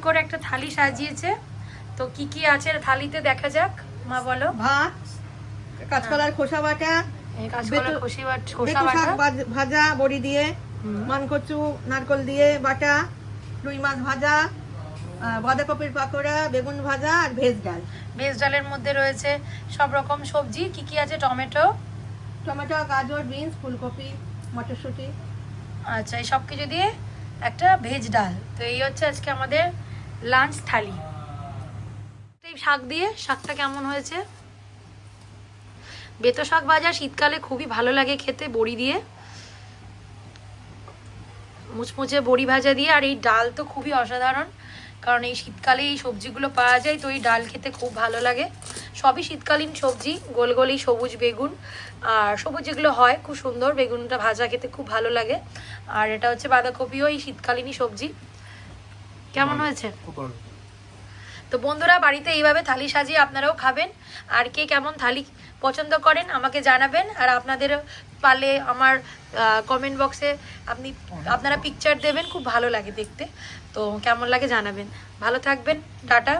করে একটা থালি সাজিয়েছে। তো কি কি আছে থালিতে দেখা যাক, মা বলো। ভাত, কাঁচকলার খোসা বাটা, কাঁচকলার খোসা শাক বাটা, ভাজা বড়ি দিয়ে, মানকচু নারকল দিয়ে বাটা, রুই মাছ ভাজা, বাঁধাকপির পাকোড়া, বেগুন ভাজা আর ভেজ ডাল। ভেজ ডালের মধ্যে রয়েছে সব রকম সবজি। কি কি আছে? টমেটো, গাজর, বিনস, ফুলকপি, মটরশুঁটি। আচ্ছা, এই সব কিছু দিয়ে একটা ভেজ ডাল। তো এই হচ্ছে আজকে আমাদের লাঞ্চ থালি। এই শাক দিয়ে, শাকটা কেমন হয়েছে? বেতো শাক ভাজা শীতকালে খুবই ভালো লাগে খেতে, বড়ি দিয়ে, মুচমুচে বড়ি ভাজা দিয়ে। আর এই ডাল তো খুবই অসাধারণ, কারণ এই শীতকালে এই সবজিগুলো পাওয়া যায়, তো এই ডাল খেতে খুব ভালো লাগে। সবই শীতকালীন সবজি, গোল গোল এই সবুজ বেগুন, আর সবুজ যেগুলো হয় খুব সুন্দর, বেগুনটা ভাজা খেতে খুব ভালো লাগে। আর এটা হচ্ছে বাঁধাকপিও এই শীতকালীনই সবজি। কেমন হয়েছে? তো বন্ধুরা, বাড়িতে এইভাবে থালি সাজিয়ে আপনারাও খাবেন। আর কে কেমন থালি পছন্দ করেন আমাকে জানাবেন। আর আপনাদের পারলে আমার কমেন্ট বক্সে আপনারা পিকচার দেবেন, খুব ভালো লাগে দেখতে। তো কেমন লাগে জানাবেন। ভালো থাকবেন, টাটা।